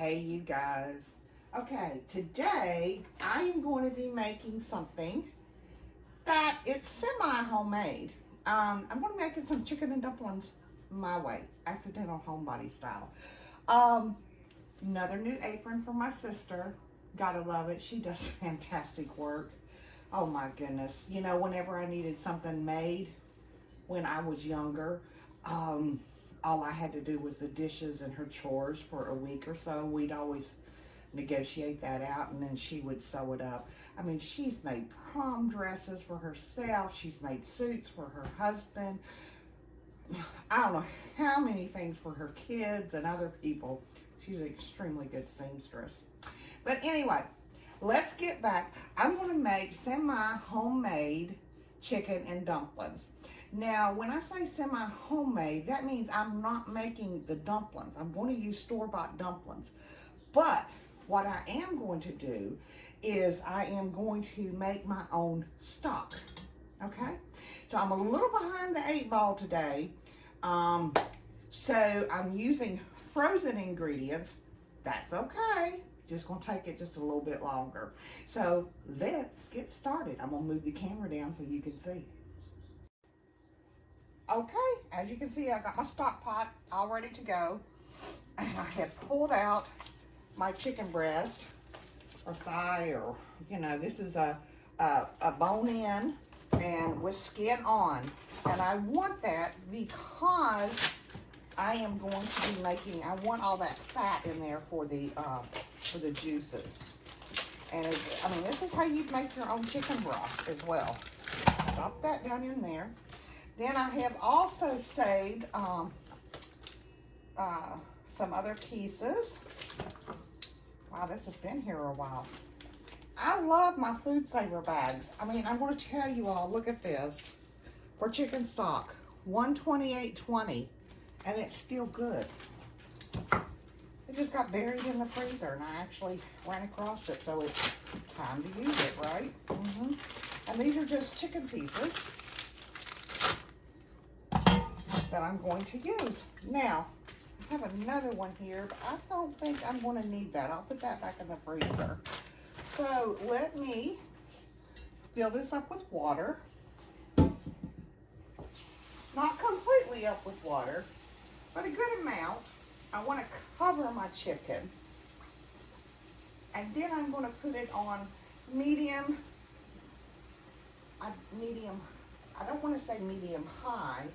Hey you guys. Okay, today I am going to be making something that it's semi-homemade. I'm going to be making some chicken and dumplings my way, accidental homebody style. Another new apron for my sister. Gotta love it. She does fantastic work. Oh my goodness. You know, whenever I needed something made when I was younger, all I had to do was the dishes and her chores for a week or so. We'd always negotiate that out, and then she would sew it up. I mean, she's made prom dresses for herself. She's made suits for her husband. I don't know how many things for her kids and other people. She's an extremely good seamstress. But anyway, let's get back. I'm going to make semi-homemade chicken and dumplings. Now, when I say semi-homemade, that means I'm not making the dumplings. I'm going to use store-bought dumplings. But what I am going to do is I am going to make my own stock. Okay? So I'm a little behind the 8 ball today. So I'm using frozen ingredients. That's okay. Just going to take it just a little bit longer. So let's get started. I'm going to move the camera down so you can see. Okay, as you can see, I got my stock pot all ready to go. And I have pulled out my chicken breast or thigh, or, you know, this is a bone in and with skin on. And I want that because I am going to be making, I want all that fat in there for the juices. And I mean, this is how you make your own chicken broth as well. Drop that down in there. Then I have also saved some other pieces. Wow, this has been here a while. I love my food saver bags. I mean, I'm going to tell you all, look at this. For chicken stock, $128.20, and it's still good. It just got buried in the freezer, and I actually ran across it, so it's time to use it, right? And these are just chicken pieces that I'm going to use. Now, I have another one here, but I don't think I'm going to need that. I'll put that back in the freezer. So let me fill this up with water. Not completely up with water, but a good amount. I want to cover my chicken. And then I'm going to put it on medium. I don't want to say medium high.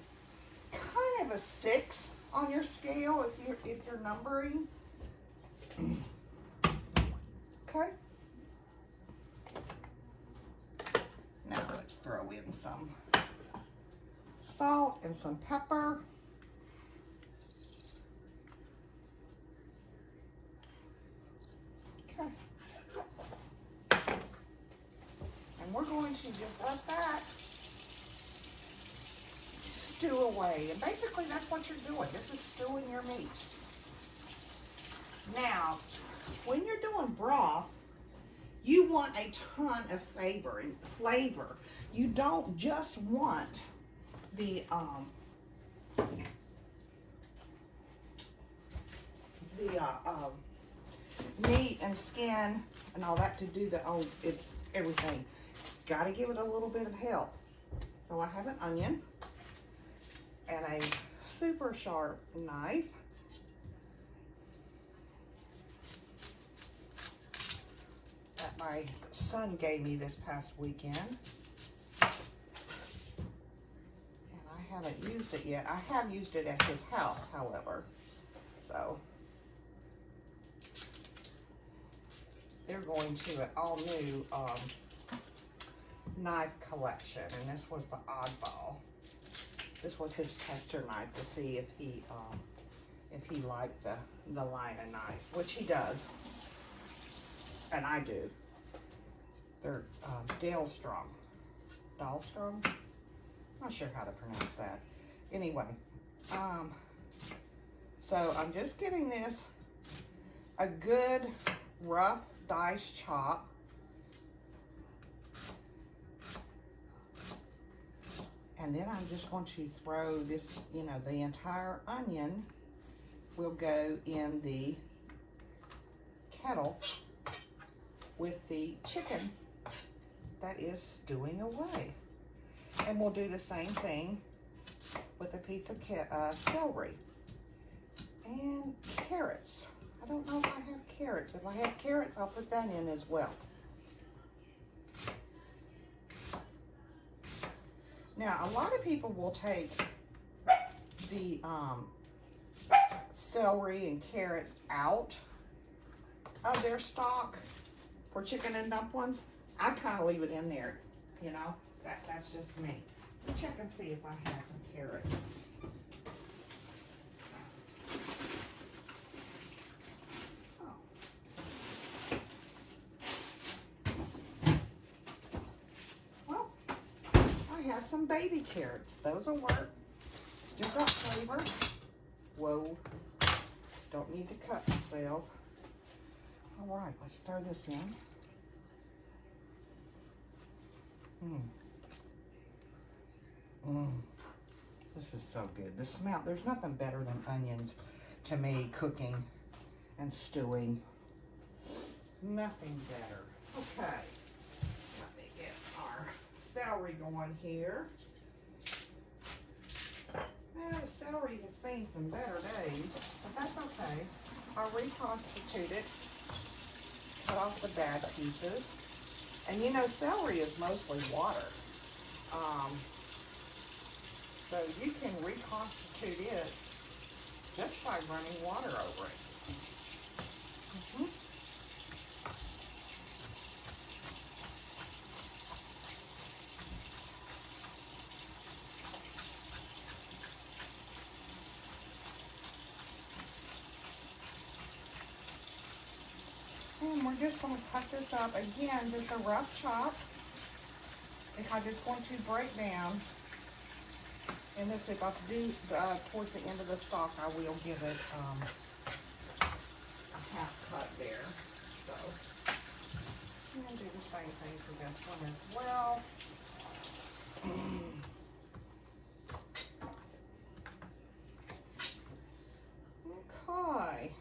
Kind of a 6 on your scale if you're numbering. Okay. Now let's throw in some salt and some pepper. Okay. And we're going to just let that stew away. And basically that's what you're doing. This is stewing your meat. Now, when you're doing broth, you want a ton of flavor. You don't just want the meat and skin and all that to do it's everything. Got to give it a little bit of help. So I have an onion and a super sharp knife. That my son gave me this past weekend. And I haven't used it yet. I have used it at his house, however. So they're going to an all new knife collection, and this was the oddball. This was his tester knife to see if he liked the line of knives, which he does, and I do. They're Dahlstrom. Not sure how to pronounce that. Anyway, so I'm just giving this a good rough dice chop. And then I'm just going to throw this, you know, the entire onion will go in the kettle with the chicken that is stewing away. And we'll do the same thing with a piece of celery and carrots. I don't know if I have carrots. If I have carrots, I'll put that in as well. Now, a lot of people will take the celery and carrots out of their stock for chicken and dumplings. I kind of leave it in there, you know. That's just me. Let me check and see if I have some carrots. Have some baby carrots. Those will work. Still got flavor. Whoa. Don't need to cut myself. All right, let's throw this in. This is so good. The smell, there's nothing better than onions to me, cooking and stewing. Nothing better. Okay. Let me get our celery going here. Well, the celery has seen some better days, but that's okay. I'll reconstitute it, cut off the bad pieces. And you know, celery is mostly water. So you can reconstitute it just by running water over it. And we're just going to cut this up. Again, just a rough chop. If I just want to break down, and this, if I do towards the end of the stock, I will give it a half cut there. So, I'm going to do the same thing for this one as well. Okay.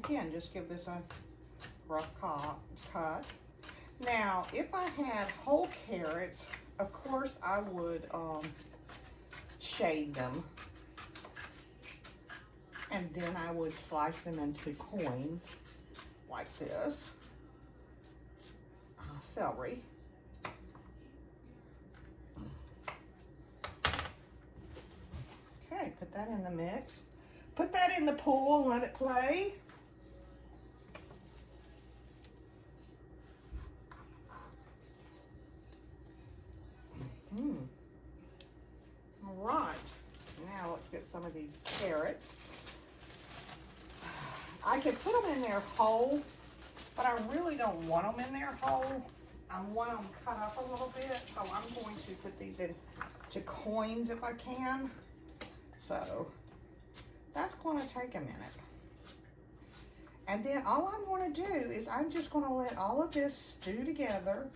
Again, just give this a rough cut. Now, if I had whole carrots, of course I would shade them. And then I would slice them into coins like this. Celery. Okay, put that in the mix. Put that in the pool and let it play. All right, now let's get some of these carrots. I could put them in there whole, but I really don't want them in there whole. I want them cut up a little bit, so I'm going to put these into coins if I can. So that's going to take a minute. And then all I'm going to do is I'm just going to let all of this stew together.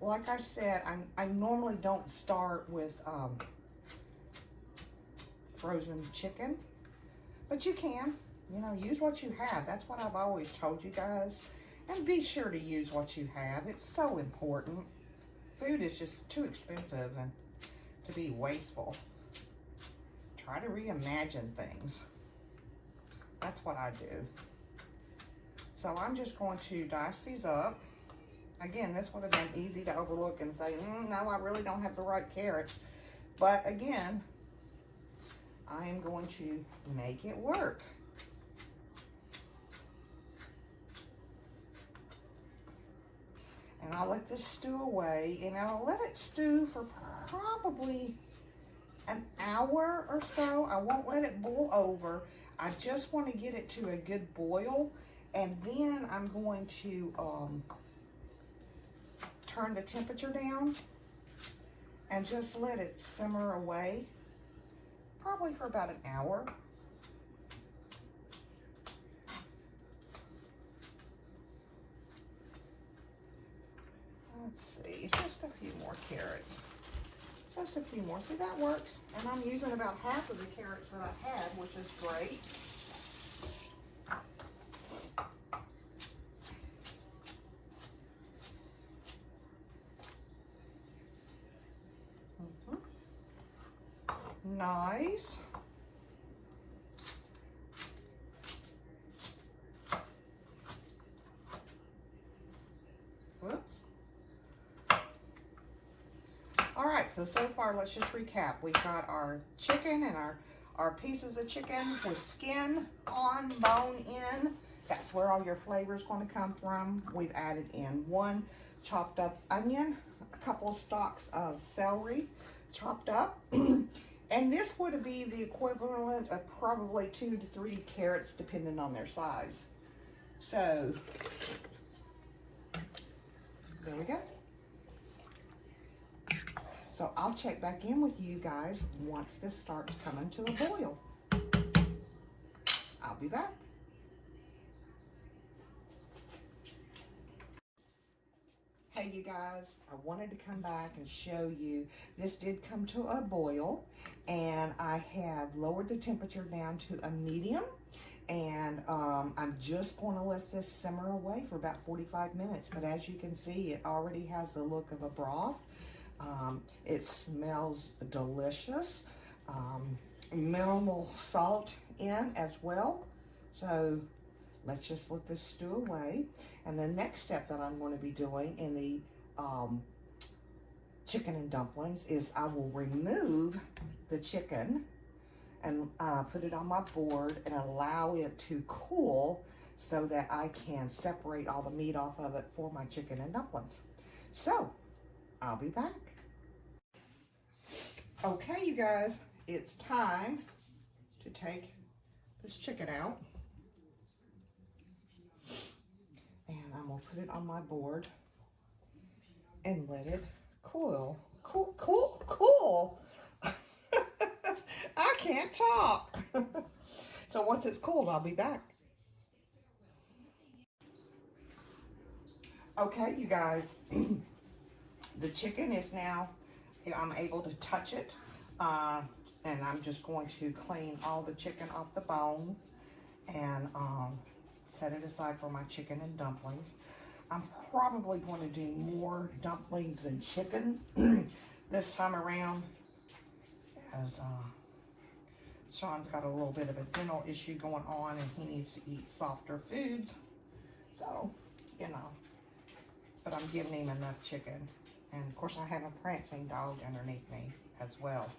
Like I said, I normally don't start with frozen chicken, but you can, you know, use what you have. That's what I've always told you guys. And be sure to use what you have. It's so important. Food is just too expensive and to be wasteful. Try to reimagine things. That's what I do. So I'm just going to dice these up. Again, this would have been easy to overlook and say, no, I really don't have the right carrots. But again, I am going to make it work. And I'll let this stew away, and I'll let it stew for probably an hour or so. I won't let it boil over. I just want to get it to a good boil, and then I'm going to turn the temperature down and just let it simmer away, probably for about an hour. Let's see, just a few more carrots. Just a few more. See, that works. And I'm using about half of the carrots that I had, which is great. Nice. Whoops. All right, so far, let's just recap. We've got our chicken and our pieces of chicken with skin on, bone in. That's where all your flavor is going to come from. We've added in 1 chopped up onion, a couple of stalks of celery chopped up. And this would be the equivalent of probably 2 to 3 carrots, depending on their size. So, there we go. So I'll check back in with you guys once this starts coming to a boil. I'll be back. Hey you guys, I wanted to come back and show you, this did come to a boil, and I have lowered the temperature down to a medium, and I'm just going to let this simmer away for about 45 minutes, but as you can see, it already has the look of a broth. It smells delicious, minimal salt in as well, so let's just let this stew away. And the next step that I'm going to be doing in the chicken and dumplings is I will remove the chicken and put it on my board and allow it to cool so that I can separate all the meat off of it for my chicken and dumplings. So, I'll be back. Okay, you guys, it's time to take this chicken out. And I'm gonna put it on my board and let it cool. Cool. I can't talk. So once it's cooled, I'll be back. Okay, you guys, the chicken is now, I'm able to touch it. And I'm just going to clean all the chicken off the bone and set it aside for my chicken and dumplings. I'm probably going to do more dumplings than chicken this time around, as Sean's got a little bit of a dental issue going on and he needs to eat softer foods. So, you know, but I'm giving him enough chicken. And of course I have a prancing dog underneath me as well.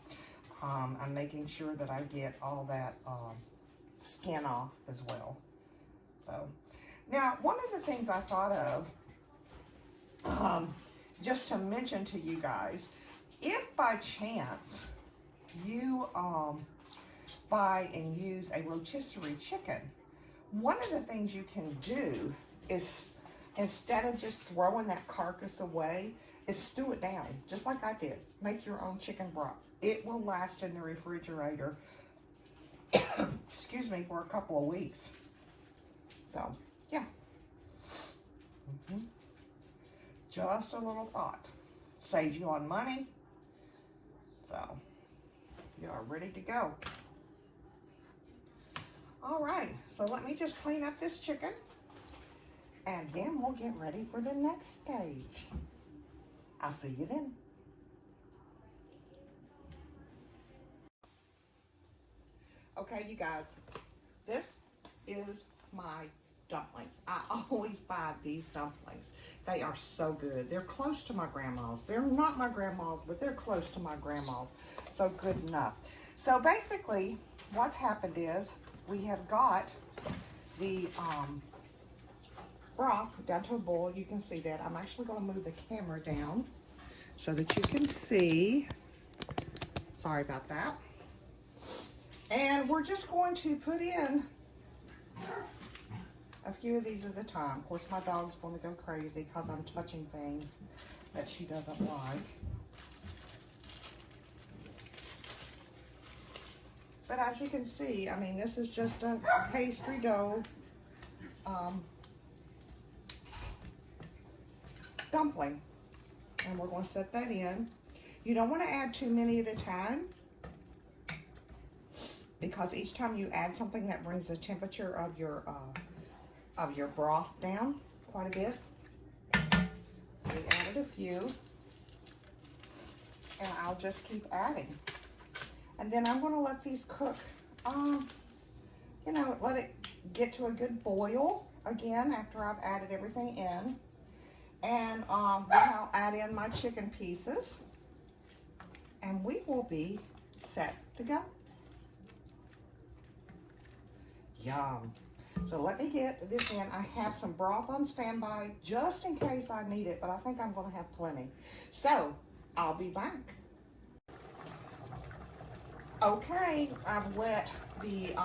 I'm making sure that I get all that skin off as well. So, now one of the things I thought of, just to mention to you guys, if by chance you buy and use a rotisserie chicken, one of the things you can do is, instead of just throwing that carcass away, is stew it down, just like I did. Make your own chicken broth. It will last in the refrigerator, excuse me, for a couple of weeks. So, yeah. Just a little thought. Saves you on money. So, you are ready to go. All right, so let me just clean up this chicken, and then we'll get ready for the next stage. I'll see you then. Okay, you guys, this is my dumplings. I always buy these dumplings. They are so good. They're close to my grandma's. They're not my grandma's, but they're close to my grandma's. So good enough. So basically, what's happened is we have got the broth down to a boil. You can see that. I'm actually going to move the camera down so that you can see. Sorry about that. And we're just going to put in a few of these at a time. Of course, my dog's going to go crazy because I'm touching things that she doesn't like. But as you can see, I mean, this is just a pastry dough dumpling. And we're going to set that in. You don't want to add too many at a time, because each time you add something, that brings the temperature of your broth down quite a bit. So we added a few, and I'll just keep adding. And then I'm going to let these cook, you know, let it get to a good boil again after I've added everything in. And then I'll add in my chicken pieces, and we will be set to go. Yum. So let me get this in. I have some broth on standby just in case I need it, but I think I'm going to have plenty. So I'll be back. Okay, I've let the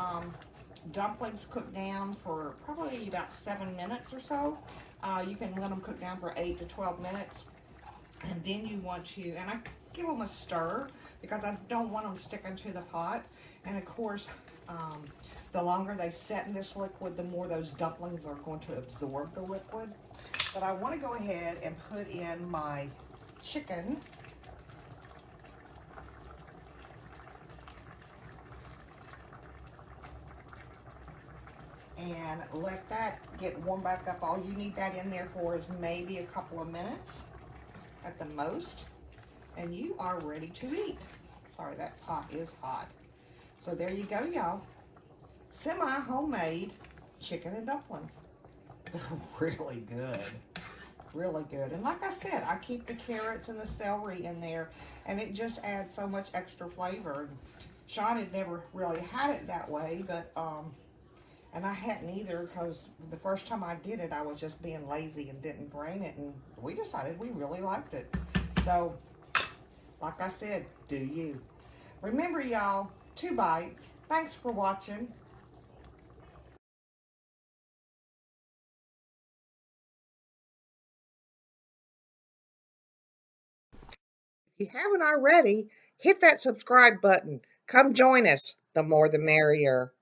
dumplings cook down for probably about 7 minutes or so. You can let them cook down for 8 to 12 minutes. And then you want to, and I give them a stir because I don't want them sticking to the pot. And of course, the longer they set in this liquid, the more those dumplings are going to absorb the liquid. But I want to go ahead and put in my chicken. And let that get warmed back up. All you need that in there for is maybe a couple of minutes at the most. And you are ready to eat. Sorry, that pot is hot. So there you go, y'all. Semi-homemade chicken and dumplings. They're really good. Really good. And like I said, I keep the carrots and the celery in there, and it just adds so much extra flavor. Sean had never really had it that way, but and I hadn't either, because the first time I did it, I was just being lazy and didn't brain it, and we decided we really liked it. So, like I said, do you. Remember, y'all, 2 bites. Thanks for watching. If you haven't already, hit that subscribe button. Come join us. The more the merrier.